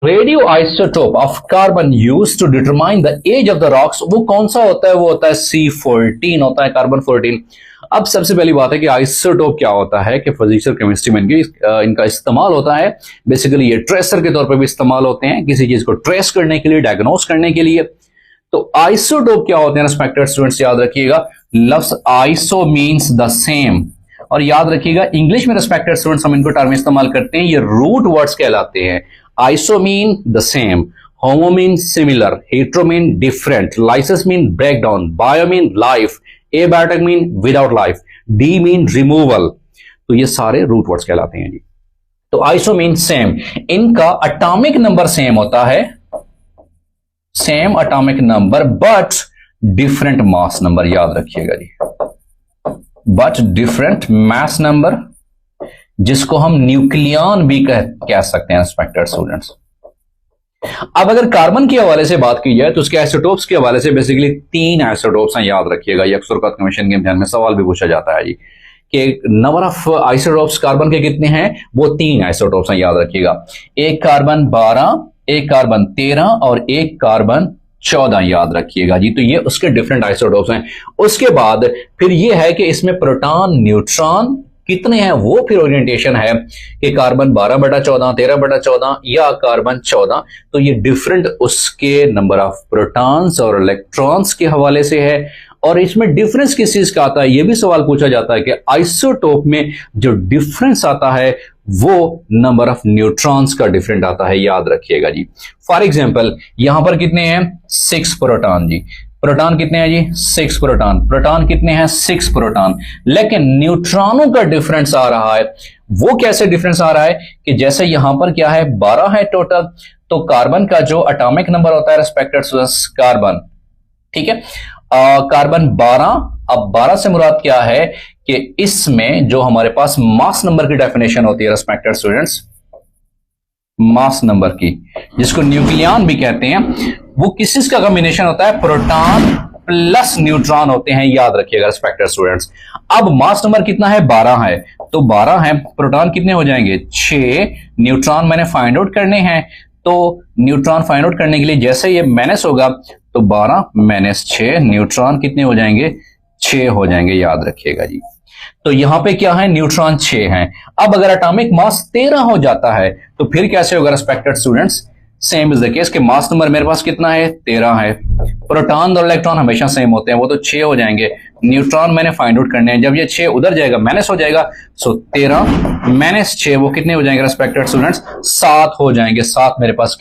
Radio isotope of carbon use to determine the age of the rocks, वो कौन सा होता है? वो होता है C14 होता है, कार्बन 14। अब सबसे पहली बात है कि आइसोटोप क्या होता है, कि फिजिक्स और केमिस्ट्री में इनका इस्तेमाल होता है। बेसिकली ये ट्रेसर के तौर पर भी इस्तेमाल होते हैं, किसी चीज को ट्रेस करने के लिए, डायग्नोस करने के लिए। तो आइसोटोप क्या होते हैं रिस्पेक्टेड स्टूडेंट्स, याद रखिएगा, लफ्ज आइसो मीन्स द सेम। और याद रखिएगा इंग्लिश में रिस्पेक्टेड स्टूडेंट्स हम इनको टर्म इस्तेमाल करते हैं, ये रूट वर्ड्स कहलाते हैं। Iso mean the same, homo mean similar, hetero mean different, lysis mean break down, bio mean life, abiotic mean without life, de mean removal. तो ये सारे रूट वर्ड्स कहलाते हैं जी। तो आइसो मीन सेम, इनका एटॉमिक नंबर सेम होता है, same atomic number but different mass number, याद रखिएगा जी, बट डिफरेंट मास नंबर, जिसको हम न्यूक्लियन भी कह सकते हैं रिस्पेक्टेड स्टूडेंट्स। अब अगर कार्बन के हवाले से बात की जाए तो उसके आइसोटोप्स के हवाले से बेसिकली 3 आइसोटोप्स हैं, याद रखिएगा। ये अक्सर कमीशन के इम्तिहान में सवाल भी पूछा जाता है जी कि नंबर ऑफ आइसोटोप्स कार्बन के कितने हैं, वो 3 आइसोटोप्स हैं, याद रखिएगा। एक कार्बन 12, एक कार्बन 13 और एक कार्बन 14, याद रखिएगा जी। तो ये उसके डिफरेंट आइसोटोप्स हैं। उसके बाद फिर ये है कि इसमें प्रोटॉन न्यूट्रॉन कितने हैं, वो फिर ओरिएंटेशन है कि कार्बन 12/14, 13/14 या कार्बन 14। तो ये डिफरेंट उसके नंबर ऑफ प्रोटॉन्स और इलेक्ट्रॉन्स के हवाले से है। और इसमें डिफरेंस किस चीज का आता है, यह भी सवाल पूछा जाता है कि आइसोटोप में जो डिफरेंस आता है वो नंबर ऑफ न्यूट्रॉन्स का डिफरेंट आता है, याद रखिएगा जी। फॉर एग्जांपल यहां पर कितने हैं, 6 प्रोटॉन जी। प्रोटॉन कितने हैं जी, 6 प्रोटॉन। प्रोटॉन कितने हैं, 6 प्रोटॉन। लेकिन न्यूट्रॉनों का डिफरेंस आ रहा है, वो कैसे डिफरेंस आ रहा है कि जैसे यहां पर क्या है, 12 है टोटल, तो कार्बन का जो एटॉमिक नंबर होता है रिस्पेक्टेड कार्बन, ठीक है, कार्बन 12। अब 12 से मुराद क्या है कि इसमें जो हमारे पास मास नंबर की डेफिनेशन होती है रिस्पेक्टेड स्टूडेंट्स, मास नंबर की, जिसको न्यूक्लियन भी कहते हैं, वो किस चीज का कॉम्बिनेशन होता है, प्रोटॉन प्लस न्यूट्रॉन होते हैं, याद रखिएगा रिस्पेक्टेड स्टूडेंट्स। अब मास नंबर कितना है, 12 है, तो 12 है, प्रोटॉन कितने हो जाएंगे, 6, न्यूट्रॉन मैंने फाइंड आउट करने हैं। तो न्यूट्रॉन फाइंड आउट करने के लिए जैसे ये माइनस होगा तो 12 माइनस 6, न्यूट्रॉन कितने हो जाएंगे, 6 हो जाएंगे, याद रखिएगा जी। तो यहां पे क्या है, न्यूट्रॉन 6 हैं। अब अगर एटॉमिक मास 13 हो जाता है तो फिर कैसे होगा respected students, same is the case कि मास नंबर मेरे पास कितना है, 13 है। प्रोटॉन और इलेक्ट्रॉन हमेशा सेम होते हैं, वो तो 6 हो जाएंगे। न्यूट्रॉन मैंने फाइंड आउट करने हैं, जब ये 6 उधर जाएगा माइनस हो जाएगा, सो 13 माइनस 6 वो कितने हो जाएंगे रिस्पेक्टेड स्टूडेंट्स, 7 हो जाएंगे। 7 मेरे पास